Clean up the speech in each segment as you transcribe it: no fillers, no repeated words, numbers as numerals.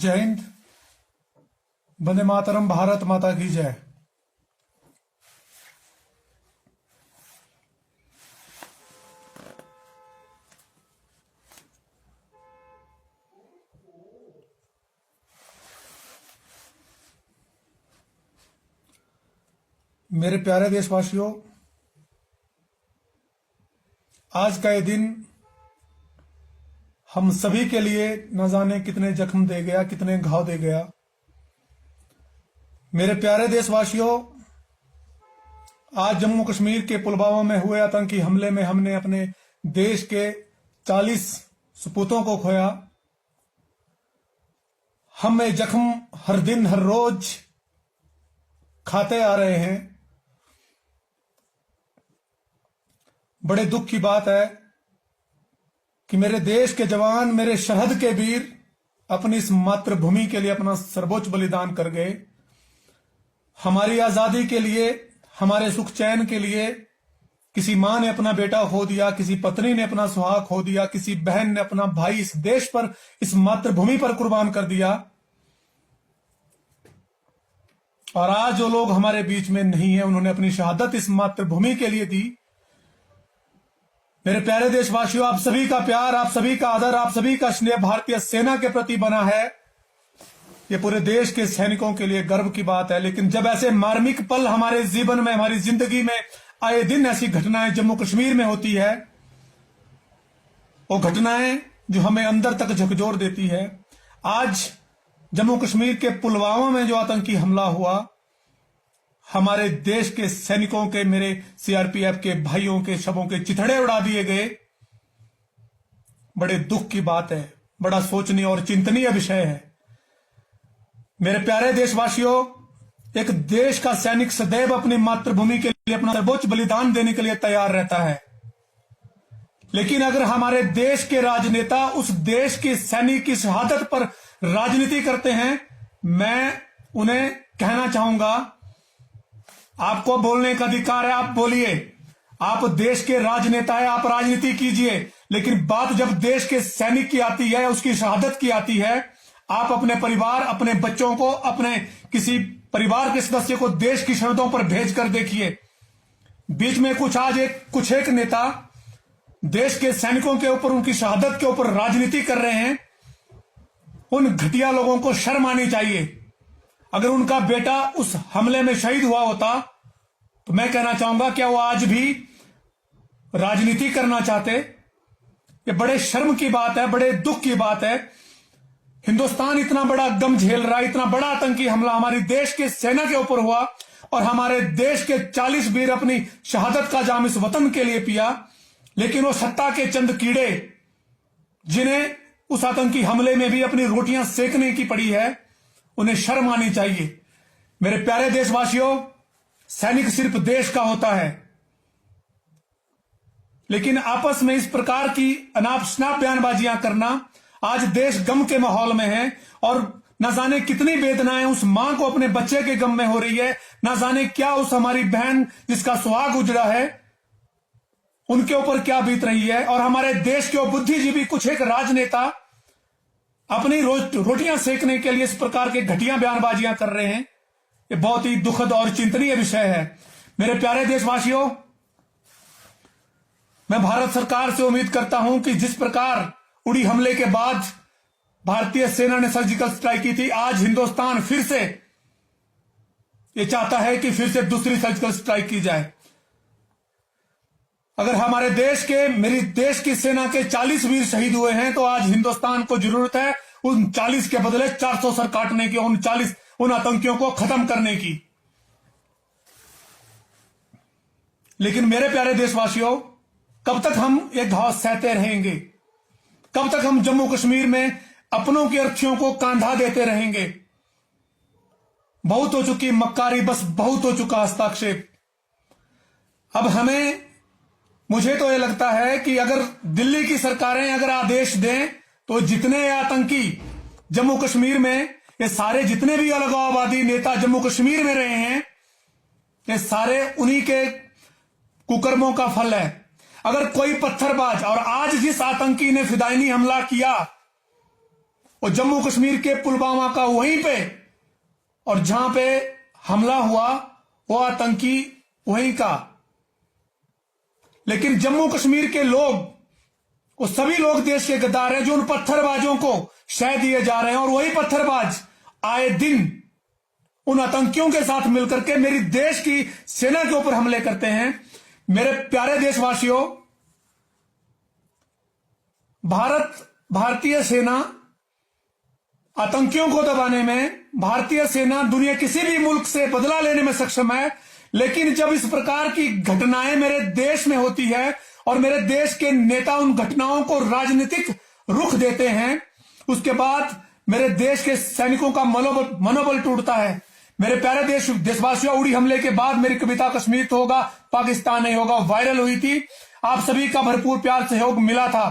जय हिंद, वंदे मातरम, भारत माता की जय। मेरे प्यारे देशवासियों, आज का ये दिन हम सभी के लिए न जाने कितने जख्म दे गया, कितने घाव दे गया। मेरे प्यारे देशवासियों, आज जम्मू कश्मीर के पुलवामा में हुए आतंकी हमले में हमने अपने देश के 40 सपूतों को खोया। हम ये जख्म हर दिन हर रोज खाते आ रहे हैं। बड़े दुख की बात है कि मेरे देश के जवान, मेरे सरहद के वीर अपनी इस मातृभूमि के लिए अपना सर्वोच्च बलिदान कर गए। हमारी आजादी के लिए, हमारे सुख चैन के लिए किसी मां ने अपना बेटा खो दिया, किसी पत्नी ने अपना सुहाग खो दिया, किसी बहन ने अपना भाई इस देश पर, इस मातृभूमि पर कुर्बान कर दिया। और आज जो लोग हमारे बीच में नहीं है, उन्होंने अपनी शहादत इस मातृभूमि के लिए दी। मेरे प्यारे देशवासियों, आप सभी का प्यार, आप सभी का आदर, आप सभी का स्नेह भारतीय सेना के प्रति बना है। ये पूरे देश के सैनिकों के लिए गर्व की बात है। लेकिन जब ऐसे मार्मिक पल हमारे जीवन में, हमारी जिंदगी में आए दिन ऐसी घटनाएं जम्मू कश्मीर में होती है, वो घटनाएं जो हमें अंदर तक झकझोर देती है। आज जम्मू कश्मीर के पुलवामा में जो आतंकी हमला हुआ, हमारे देश के सैनिकों के, मेरे सीआरपीएफ के भाइयों के शवों के चिथड़े उड़ा दिए गए। बड़े दुख की बात है, बड़ा सोचनीय और चिंतनीय विषय है। मेरे प्यारे देशवासियों, एक देश का सैनिक सदैव अपनी मातृभूमि के लिए अपना सर्वोच्च बलिदान देने के लिए तैयार रहता है। लेकिन अगर हमारे देश के राजनेता उस देश के सैनिक की शहादत पर राजनीति करते हैं, मैं उन्हें कहना चाहूंगा, आपको बोलने का अधिकार है, आप बोलिए। आप देश के राजनेता है, आप राजनीति कीजिए। लेकिन बात जब देश के सैनिक की आती है, उसकी शहादत की आती है, आप अपने परिवार, अपने बच्चों को, अपने किसी परिवार के सदस्य को देश की सरहदों पर भेज कर देखिए। बीच में कुछ एक नेता देश के सैनिकों के ऊपर, उनकी शहादत के ऊपर राजनीति कर रहे हैं। उन घटिया लोगों को शर्म आनी चाहिए। अगर उनका बेटा उस हमले में शहीद हुआ होता तो मैं कहना चाहूंगा, क्या वो आज भी राजनीति करना चाहते? ये बड़े शर्म की बात है, बड़े दुख की बात है। हिंदुस्तान इतना बड़ा गम झेल रहा है, इतना बड़ा आतंकी हमला हमारे देश के सेना के ऊपर हुआ और हमारे देश के 40 वीर अपनी शहादत का जाम इस वतन के लिए पिया। लेकिन वो सत्ता के चंद कीड़े, जिन्हें उस आतंकी हमले में भी अपनी रोटियां सेकने की पड़ी है, उन्हें शर्म आनी चाहिए। मेरे प्यारे देशवासियों, सैनिक सिर्फ देश का होता है, लेकिन आपस में इस प्रकार की अनाप शनाप बयानबाजियां करना, आज देश गम के माहौल में है और न जाने कितनी वेदनाएं उस मां को अपने बच्चे के गम में हो रही है। न जाने क्या उस हमारी बहन जिसका सुहाग उजड़ा है, उनके ऊपर क्या बीत रही है। और हमारे देश के बुद्धिजीवी कुछ एक राजनेता अपनी रोटियां सेकने के लिए इस प्रकार के घटिया बयानबाजियां कर रहे हैं। ये बहुत ही दुखद और चिंतनीय विषय है। मेरे प्यारे देशवासियों, मैं भारत सरकार से उम्मीद करता हूं कि जिस प्रकार उड़ी हमले के बाद भारतीय सेना ने सर्जिकल स्ट्राइक की थी, आज हिंदुस्तान फिर से ये चाहता है कि फिर से दूसरी सर्जिकल स्ट्राइक की जाए। अगर हमारे देश के, मेरी देश की सेना के 40 वीर शहीद हुए हैं, तो आज हिंदुस्तान को जरूरत है उन 40 के बदले 400 सर काटने की, उन आतंकियों को खत्म करने की। लेकिन मेरे प्यारे देशवासियों, कब तक हम ये घाव सहते रहेंगे? कब तक हम जम्मू कश्मीर में अपनों की अर्थियों को कांधा देते रहेंगे? बहुत हो चुकी मक्कारी, बस बहुत हो चुका हस्ताक्षेप। अब मुझे तो यह लगता है कि अगर दिल्ली की सरकारें अगर आदेश दें तो जितने आतंकी जम्मू कश्मीर में, ये सारे जितने भी अलगाववादी नेता जम्मू कश्मीर में रहे हैं, ये सारे उन्हीं के कुकर्मों का फल है। अगर कोई पत्थरबाज, और आज जिस आतंकी ने फिदायनी हमला किया और जम्मू कश्मीर के पुलवामा का वहीं पे, और जहां पे हमला हुआ वो आतंकी वहीं का। लेकिन जम्मू कश्मीर के लोग, वो सभी लोग देश के गद्दार हैं जो उन पत्थरबाजों को शह दिए जा रहे हैं, और वही पत्थरबाज आए दिन उन आतंकियों के साथ मिलकर के मेरी देश की सेना के ऊपर हमले करते हैं। मेरे प्यारे देशवासियों, भारतीय सेना आतंकियों को दबाने में, भारतीय सेना दुनिया किसी भी मुल्क से बदला लेने में सक्षम है। लेकिन जब इस प्रकार की घटनाएं मेरे देश में होती है और मेरे देश के नेता उन घटनाओं को राजनीतिक रुख देते हैं, उसके बाद मेरे देश के सैनिकों का मनोबल टूटता है। मेरे प्यारे देशवासियों, उड़ी हमले के बाद मेरी कविता कश्मीर तो होगा, पाकिस्तान नहीं होगा वायरल हुई थी। आप सभी का भरपूर प्यार सहयोग मिला था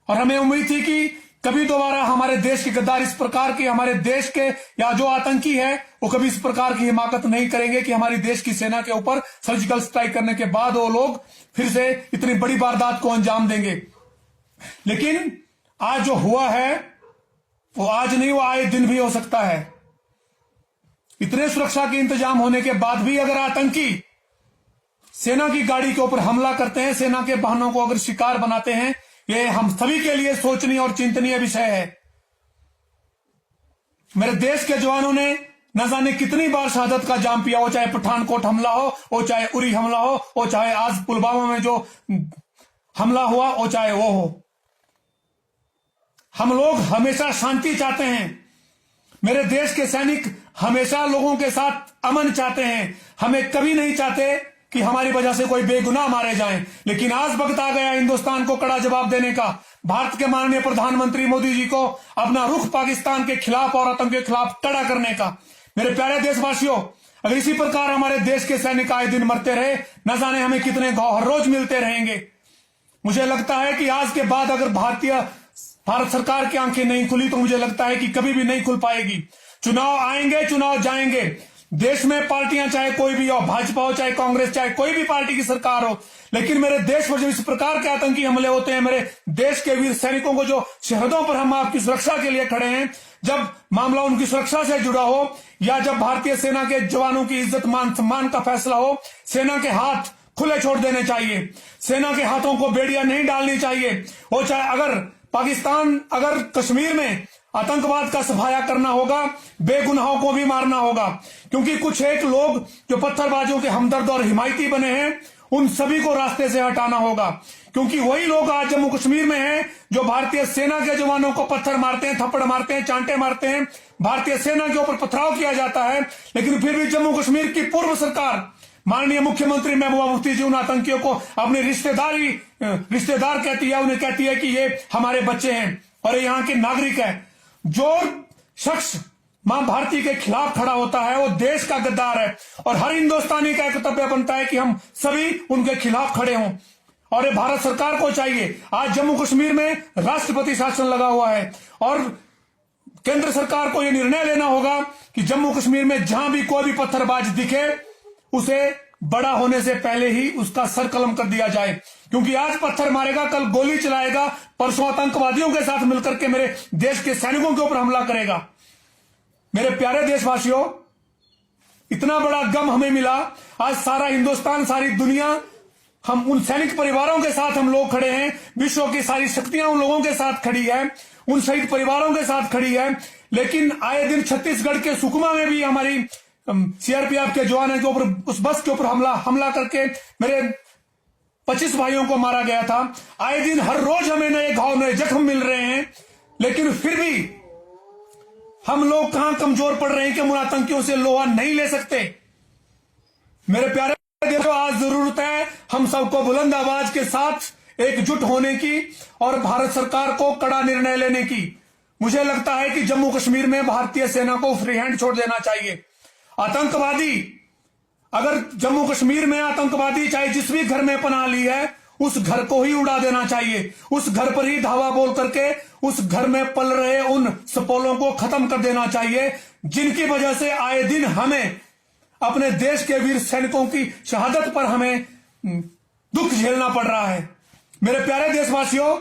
और हमें उम्मीद थी कि कभी दोबारा हमारे देश के गद्दार इस प्रकार के, हमारे देश के या जो आतंकी है वो कभी इस प्रकार की हिमाकत नहीं करेंगे कि हमारी देश की सेना के ऊपर सर्जिकल स्ट्राइक करने के बाद वो लोग फिर से इतनी बड़ी वारदात को अंजाम देंगे। लेकिन आज जो हुआ है वो आज नहीं, वो आए दिन भी हो सकता है। इतने सुरक्षा के इंतजाम होने के बाद भी अगर आतंकी सेना की गाड़ी के ऊपर हमला करते हैं, सेना के वाहनों को अगर शिकार बनाते हैं, ये हम सभी के लिए सोचनीय और चिंतनीय विषय है। मेरे देश के जवानों ने न जाने कितनी बार शहादत का जाम पिया हो, चाहे पठानकोट हमला हो चाहे उरी हमला हो चाहे आज पुलवामा में जो हमला हुआ हो, चाहे वो हो। हम लोग हमेशा शांति चाहते हैं। मेरे देश के सैनिक हमेशा लोगों के साथ अमन चाहते हैं। हमें कभी नहीं चाहते कि हमारी वजह से कोई बेगुनाह मारे जाएं। लेकिन आज वक्त आ गया हिंदुस्तान को कड़ा जवाब देने का। भारत के माननीय प्रधानमंत्री मोदी जी को अपना रुख पाकिस्तान के खिलाफ और आतंक के खिलाफ कड़ा करने का। मेरे प्यारे देशवासियों, अगर इसी प्रकार हमारे देश के सैनिक आए दिन मरते रहे, न जाने हमें कितने घाव हर रोज मिलते रहेंगे। मुझे लगता है कि आज के बाद अगर भारत सरकार की आंखें नहीं खुली तो मुझे लगता है कि कभी भी नहीं खुल पाएगी। चुनाव आएंगे, चुनाव जाएंगे। देश में पार्टियां चाहे कोई भी हो, भाजपा हो चाहे कांग्रेस, चाहे कोई भी पार्टी की सरकार हो, लेकिन मेरे देश पर जब इस प्रकार के आतंकी हमले होते हैं, मेरे देश के वीर सैनिकों को जो सरहदों पर हम आपकी सुरक्षा के लिए खड़े हैं, जब मामला उनकी सुरक्षा से जुड़ा हो या जब भारतीय सेना के जवानों की इज्जत मान सम्मान का फैसला हो, सेना के हाथ खुले छोड़ देने चाहिए। सेना के हाथों को बेड़ियां नहीं डालनी चाहिए। वो चाहे अगर कश्मीर में आतंकवाद का सफाया करना होगा, बेगुनाहों को भी मारना होगा, क्योंकि कुछ एक लोग जो पत्थरबाजों के हमदर्द और हिमायती बने हैं, उन सभी को रास्ते से हटाना होगा। क्योंकि वही लोग आज जम्मू कश्मीर में हैं जो भारतीय सेना के जवानों को पत्थर मारते हैं, थप्पड़ मारते हैं, चांटे मारते हैं। भारतीय सेना के ऊपर पथराव किया जाता है, लेकिन फिर भी जम्मू कश्मीर की पूर्व सरकार, माननीय मुख्यमंत्री महबूबा मुफ्ती जी उन आतंकियों को अपने रिश्तेदार कहती है, उन्हें कहती है कि ये हमारे बच्चे हैं और यहाँ के नागरिक हैं। जो शख्स मां भारती के खिलाफ खड़ा होता है वो देश का गद्दार है, और हर हिंदुस्तानी का कर्तव्य बनता है कि हम सभी उनके खिलाफ खड़े हों। और ये भारत सरकार को चाहिए। आज जम्मू कश्मीर में राष्ट्रपति शासन लगा हुआ है और केंद्र सरकार को यह निर्णय लेना होगा कि जम्मू कश्मीर में जहां भी कोई भी पत्थरबाज दिखे, उसे बड़ा होने से पहले ही उसका सर कलम कर दिया जाए। क्योंकि आज पत्थर मारेगा, कल गोली चलाएगा, परसों आतंकवादियों के साथ मिलकर के मेरे देश के सैनिकों के ऊपर हमला करेगा। मेरे प्यारे देशवासियों, इतना बड़ा गम हमें मिला। आज सारा हिंदुस्तान, सारी दुनिया, हम उन सैनिक परिवारों के साथ हम लोग खड़े हैं। विश्व की सारी शक्तियां उन लोगों के साथ खड़ी है, उन शहीद परिवारों के साथ खड़ी है। लेकिन आए दिन छत्तीसगढ़ के सुकमा में भी हमारी सीआरपीएफ के जवानों के ऊपर, उस बस के ऊपर हमला करके मेरे 25 भाइयों को मारा गया था। आए दिन हर रोज हमें नए घाव, नए जख्म मिल रहे हैं, लेकिन फिर भी हम लोग कहां कमजोर पड़ रहे हैं कि हम आतंकियों से लोहा नहीं ले सकते। मेरे प्यारे देशों, आज जरूरत है हम सबको बुलंद आवाज के साथ एकजुट होने की और भारत सरकार को कड़ा निर्णय लेने की। मुझे लगता है कि जम्मू कश्मीर में भारतीय सेना को फ्री हैंड छोड़ देना चाहिए। आतंकवादी, अगर जम्मू कश्मीर में आतंकवादी चाहे जिस भी घर में पनाह ली है, उस घर को ही उड़ा देना चाहिए। उस घर पर ही धावा बोल करके उस घर में पल रहे उन सपोलों को खत्म कर देना चाहिए, जिनकी वजह से आए दिन हमें अपने देश के वीर सैनिकों की शहादत पर हमें दुख झेलना पड़ रहा है। मेरे प्यारे देशवासियों,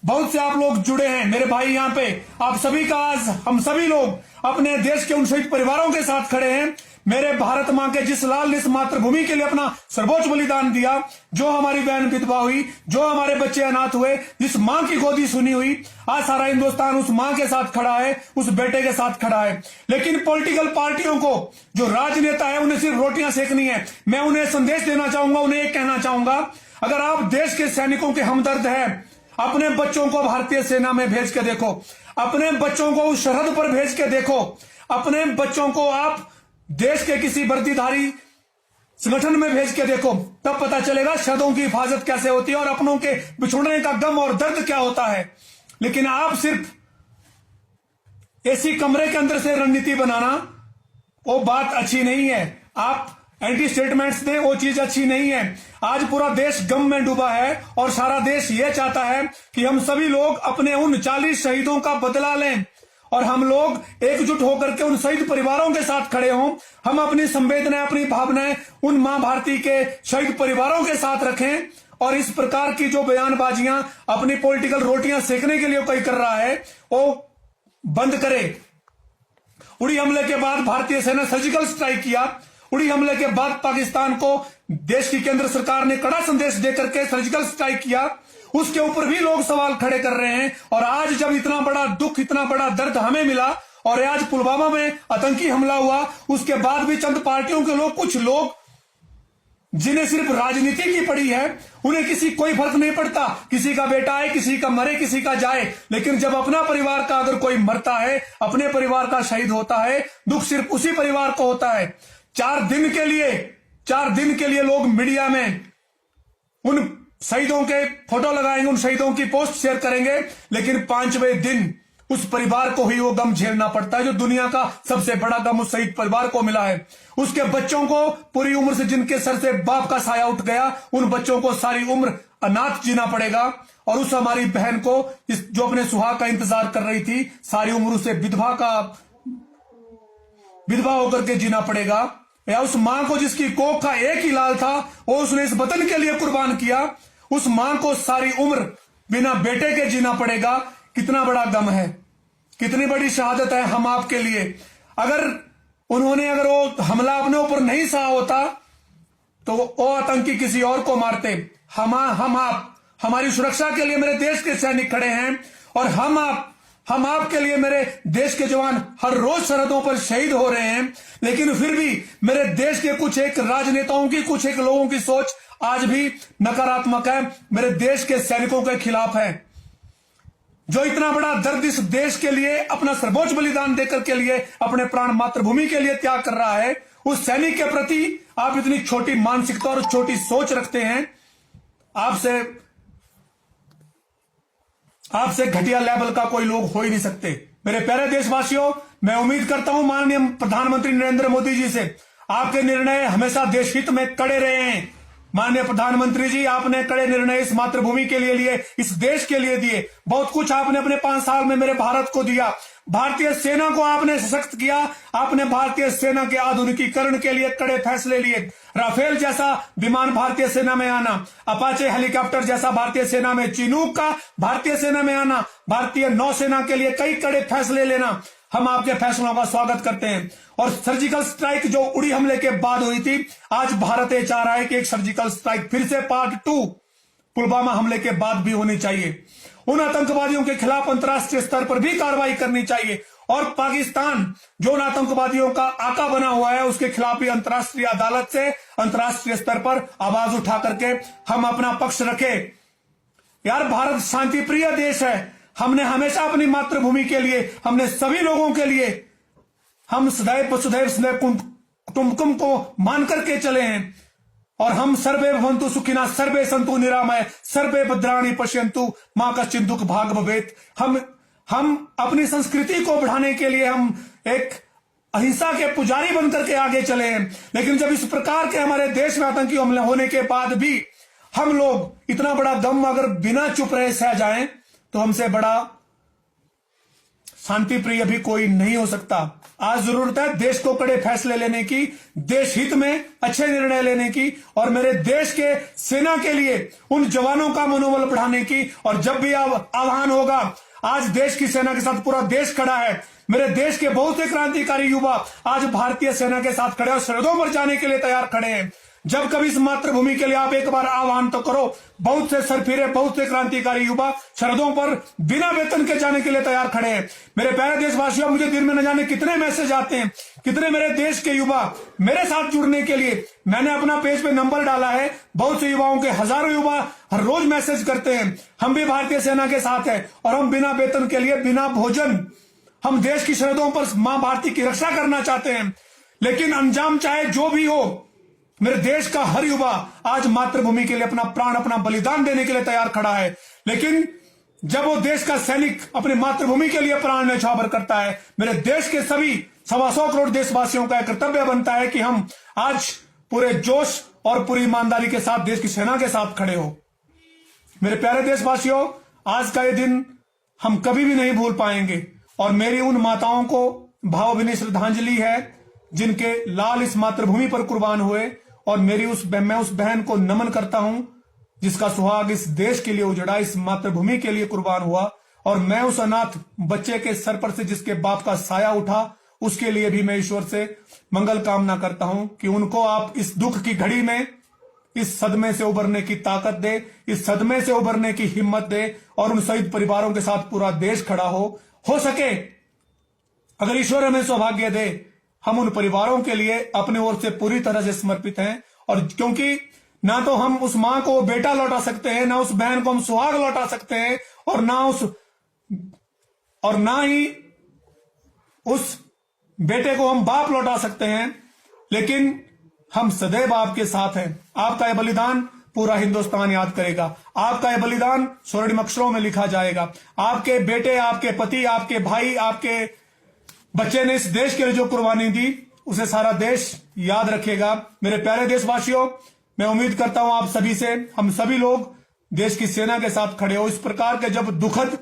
बहुत से आप लोग जुड़े हैं मेरे भाई यहाँ पे। आप सभी का आज हम सभी लोग अपने देश के उन शहीद परिवारों के साथ खड़े हैं। मेरे भारत मां के जिस लाल ने इस मातृभूमि के लिए अपना सर्वोच्च बलिदान दिया, जो हमारी बहन विधवा हुई, जो हमारे बच्चे अनाथ हुए, जिस मां की गोदी सुनी हुई, आज सारा हिंदुस्तान उस मां के साथ खड़ा है, उस बेटे के साथ खड़ा है। लेकिन पॉलिटिकल पार्टियों को, जो राजनेता है, उन्हें सिर्फ रोटियां सेकनी है। मैं उन्हें संदेश देना चाहूंगा, उन्हें एक कहना चाहूंगा, अगर आप देश के सैनिकों के हमदर्द है, अपने बच्चों को भारतीय सेना में भेज के देखो, अपने बच्चों को उस सरहद पर भेज के देखो, अपने बच्चों को आप देश के किसी वर्दीधारी संगठन में भेज के देखो, तब पता चलेगा शहीदों की हिफाजत कैसे होती है और अपनों के बिछुड़ने का गम और दर्द क्या होता है। लेकिन आप सिर्फ एसी कमरे के अंदर से रणनीति बनाना, वो बात अच्छी नहीं है। आप एंटी स्टेटमेंट्स दें, वो चीज अच्छी नहीं है। आज पूरा देश गम में डूबा है और सारा देश ये चाहता है कि हम सभी लोग अपने उन 40 शहीदों का बदला लें और हम लोग एकजुट होकर के उन शहीद परिवारों के साथ खड़े हों। हम अपनी संवेदनाएं, अपनी भावनाएं उन मां भारती के शहीद परिवारों के साथ रखें और इस प्रकार की जो बयानबाजियां अपनी पॉलिटिकल रोटियां सेकने के लिए कोई कर रहा है, वो बंद करे। उड़ी हमले के बाद भारतीय सेना सर्जिकल स्ट्राइक किया। उड़ी हमले के बाद पाकिस्तान को देश की केंद्र सरकार ने कड़ा संदेश देकर के सर्जिकल स्ट्राइक किया। उसके ऊपर भी लोग सवाल खड़े कर रहे हैं। और आज जब इतना बड़ा दुख, इतना बड़ा दर्द हमें मिला और आज पुलवामा में आतंकी हमला हुआ, उसके बाद भी चंद पार्टियों के लोग, कुछ लोग जिन्हें सिर्फ राजनीति की पड़ी है, उन्हें कोई फर्क नहीं पड़ता, किसी का बेटा है, किसी का मरे, किसी का जाए। लेकिन जब अपना परिवार का अगर कोई मरता है, अपने परिवार का शहीद होता है, दुख सिर्फ उसी परिवार को होता है। 4 दिन के लिए लोग मीडिया में उन शहीदों के फोटो लगाएंगे, उन शहीदों की पोस्ट शेयर करेंगे, लेकिन 5वें दिन उस परिवार को ही वो गम झेलना पड़ता है, जो दुनिया का सबसे बड़ा गम उस शहीद परिवार को मिला है। उसके बच्चों को पूरी उम्र से, जिनके सर से बाप का साया उठ गया, उन बच्चों को सारी उम्र अनाथ जीना पड़ेगा। और उस हमारी बहन को, जो अपने सुहाग का इंतजार कर रही थी, सारी उम्र उसे विधवा होकर के जीना पड़ेगा। या उस मां को जिसकी कोख का एक ही लाल था, वो उसने इस वतन के लिए कुर्बान किया, उस मां को सारी उम्र बिना बेटे के जीना पड़ेगा। कितना बड़ा गम है, कितनी बड़ी शहादत है हम आपके लिए। अगर वो हमला अपने ऊपर नहीं सहा होता तो वो आतंकी किसी और को मारते। हम आप हमारी सुरक्षा के लिए मेरे देश के सैनिक खड़े हैं और हम आपके लिए मेरे देश के जवान हर रोज सरहदों पर शहीद हो रहे हैं। लेकिन फिर भी मेरे देश के कुछ एक राजनेताओं की, कुछ एक लोगों की सोच आज भी नकारात्मक है, मेरे देश के सैनिकों के खिलाफ है। जो इतना बड़ा दर्द इस देश के लिए अपना सर्वोच्च बलिदान देकर के लिए, अपने प्राण मातृभूमि के लिए त्याग कर रहा है, उस सैनिक के प्रति आप इतनी छोटी मानसिकता और छोटी सोच रखते हैं। आपसे घटिया लेवल का कोई लोग हो ही नहीं सकते। मेरे प्यारे देशवासियों, मैं उम्मीद करता हूं माननीय प्रधानमंत्री नरेंद्र मोदी जी से, आपके निर्णय हमेशा देश हित में कड़े रहे हैं। माननीय प्रधानमंत्री जी, आपने कड़े निर्णय इस मातृभूमि के लिए लिए, इस देश के लिए दिए। बहुत कुछ आपने अपने 5 साल में मेरे भारत को दिया। भारतीय सेना को आपने सशक्त किया, आपने भारतीय सेना के आधुनिकीकरण के लिए कड़े फैसले लिए। राफेल जैसा विमान भारतीय सेना में आना, अपाचे हेलीकॉप्टर जैसा भारतीय सेना में, चिनूक का भारतीय सेना में आना, भारतीय नौसेना के लिए कई कड़े फैसले लेना, हम आपके फैसलों का स्वागत करते हैं। और सर्जिकल स्ट्राइक जो उड़ी हमले के बाद हुई थी, आज भारत ये चाह रहा है कि एक सर्जिकल स्ट्राइक फिर से पार्ट 2 पुलवामा हमले के बाद भी होनी चाहिए। उन आतंकवादियों के खिलाफ अंतर्राष्ट्रीय स्तर पर भी कार्रवाई करनी चाहिए और पाकिस्तान जो उन आतंकवादियों का आका बना हुआ है, उसके खिलाफ भी अंतर्राष्ट्रीय अदालत से, अंतर्राष्ट्रीय स्तर पर आवाज उठा करके हम अपना पक्ष रखें। यार, भारत शांति प्रिय देश है। हमने हमेशा अपनी मातृभूमि के लिए, हमने सभी लोगों के लिए, हम सदैव वसुधैव कुटुंबकम को मान करके चले हैं। और हम सर्वे भवन्तु सुखिनः, सर्वे सन्तु निरामय, सर्वे भद्राणि पश्यन्तु, मा कश्चित् दुःख भाग् भवेत्। हम अपनी संस्कृति को बढ़ाने के लिए हम एक अहिंसा के पुजारी बनकर के आगे चले हैं। लेकिन जब इस प्रकार के हमारे देश में आतंकी हमले होने के बाद भी हम लोग इतना बड़ा गम अगर बिना चुप रहे सह जाएं, तो हमसे बड़ा शांति प्रिय भी कोई नहीं हो सकता। आज जरूरत है देश को कड़े फैसले लेने की, देश हित में अच्छे निर्णय लेने की और मेरे देश के सेना के लिए उन जवानों का मनोबल बढ़ाने की। और जब भी आह्वान होगा, आज देश की सेना के साथ पूरा देश खड़ा है। मेरे देश के बहुत से क्रांतिकारी युवा आज भारतीय सेना के साथ खड़े और सरहदों पर जाने के लिए तैयार खड़े हैं। जब कभी इस मातृभूमि के लिए आप एक बार आह्वान तो करो, बहुत से सरफिरे, बहुत से क्रांतिकारी युवा सरहदों पर बिना वेतन के जाने के लिए तैयार खड़े हैं। मेरे प्यारे देशवासियों, मुझे दिन में न जाने कितने मैसेज आते हैं, कितने मेरे देश के युवा मेरे साथ जुड़ने के लिए। मैंने अपना पेज पे नंबर डाला है, बहुत से युवाओं के हजारों युवा हर रोज मैसेज करते हैं, हम भी भारतीय सेना के साथ हैं और हम बिना वेतन के लिए, बिना भोजन, हम देश की सरहदों पर मां भारती की रक्षा करना चाहते हैं। लेकिन अंजाम चाहे जो भी हो, मेरे देश का हर युवा आज मातृभूमि के लिए अपना प्राण, अपना बलिदान देने के लिए तैयार खड़ा है। लेकिन जब वो देश का सैनिक अपनी मातृभूमि के लिए प्राण न्यौछावर करता है, मेरे देश के सभी 125 करोड़ देशवासियों का कर्तव्य बनता है कि हम आज पूरे जोश और पूरी ईमानदारी के साथ देश की सेना के साथ खड़े हो। मेरे प्यारे देशवासियों, आज का ये दिन हम कभी भी नहीं भूल पाएंगे और मेरी उन माताओं को भावभीनी श्रद्धांजलि है जिनके लाल इस मातृभूमि पर कुर्बान हुए। और मैं उस बहन को नमन करता हूं जिसका सुहाग इस देश के लिए उजड़ा, इस मातृभूमि के लिए कुर्बान हुआ। और मैं उस अनाथ बच्चे के सर पर से जिसके बाप का साया उठा, उसके लिए भी मैं ईश्वर से मंगल कामना करता हूं कि उनको आप इस दुख की घड़ी में इस सदमे से उबरने की ताकत दे, इस सदमे से उबरने की हिम्मत दे और उन शहीद परिवारों के साथ पूरा देश खड़ा हो सके। अगर ईश्वर हमें सौभाग्य दे, हम उन परिवारों के लिए अपने ओर से पूरी तरह से समर्पित हैं। और क्योंकि ना तो हम उस मां को बेटा लौटा सकते हैं, ना उस बहन को हम सुहाग लौटा सकते हैं और ना ही उस बेटे को हम बाप लौटा सकते हैं, लेकिन हम सदैव आपके साथ हैं। आपका यह बलिदान पूरा हिंदुस्तान याद करेगा, आपका यह बलिदान स्वर्णिम अक्षरों में लिखा जाएगा। आपके बेटे, आपके पति, आपके भाई, आपके बच्चे ने इस देश के लिए जो कुर्बानी दी, उसे सारा देश याद रखेगा। मेरे प्यारे देशवासियों, मैं उम्मीद करता हूं आप सभी से, हम सभी लोग देश की सेना के साथ खड़े हो। इस प्रकार के जब दुखद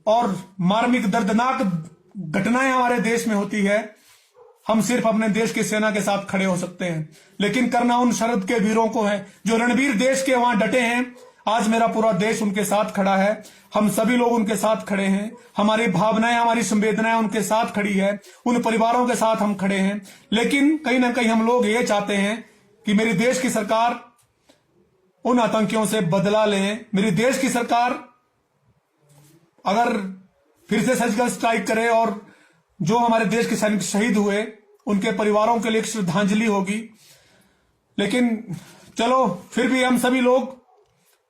और मार्मिक दर्दनाक घटनाएं हमारे देश में होती है, हम सिर्फ अपने देश की सेना के साथ खड़े हो सकते हैं, लेकिन करना उन शरद के वीरों को है जो रणवीर देश के वहां डटे हैं। आज मेरा पूरा देश उनके साथ खड़ा है, हम सभी लोग उनके साथ खड़े हैं, हमारी भावनाएं, हमारी संवेदनाएं उनके साथ खड़ी है, उन परिवारों के साथ हम खड़े हैं। लेकिन कहीं ना कहीं हम लोग ये चाहते हैं कि मेरी देश की सरकार उन आतंकियों से बदला ले। मेरी देश की सरकार अगर फिर से सर्जिकल स्ट्राइक करे और जो हमारे देश के सैनिक शहीद हुए उनके परिवारों के लिए एक श्रद्धांजलि होगी। लेकिन चलो, फिर भी हम सभी लोग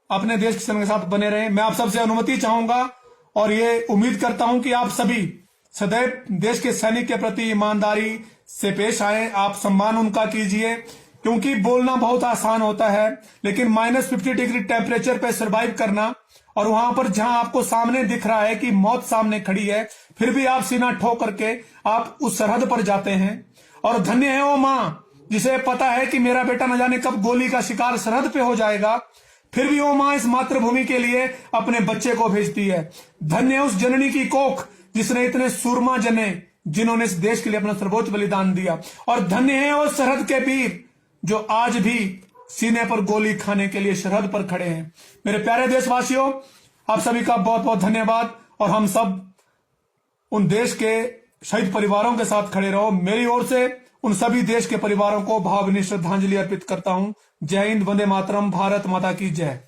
अपने देश के सेना के साथ बने रहे। मैं आप सबसे अनुमति चाहूंगा और ये उम्मीद करता हूं कि आप सभी सदैव देश के सैनिक के प्रति ईमानदारी से पेश आए, आप सम्मान उनका कीजिए। क्योंकि बोलना बहुत आसान होता है, लेकिन -50 डिग्री टेम्परेचर पे सरवाइव करना और वहां पर जहां आपको सामने दिख रहा है कि मौत सामने खड़ी है, फिर भी आप सीना ठोक करके आप उस सरहद पर जाते हैं। और धन्य है वो मां जिसे पता है कि मेरा बेटा न जाने कब गोली का शिकार सरहद पे हो जाएगा, फिर भी वो मां इस मातृभूमि के लिए अपने बच्चे को भेजती है। धन्य है उस जननी की कोख जिसने इतने सूरमा जने, जिन्होंने इस देश के लिए अपना सर्वोच्च बलिदान दिया। और धन्य है वो सरहद के वीर जो आज भी सीने पर गोली खाने के लिए सरहद पर खड़े हैं। मेरे प्यारे देशवासियों, आप सभी का बहुत बहुत धन्यवाद और हम सब उन देश के शहीद परिवारों के साथ खड़े रहो। मेरी ओर से उन सभी देश के परिवारों को भावभीनी श्रद्धांजलि अर्पित करता हूं। जय हिंद, वंदे मातरम, भारत माता की जय।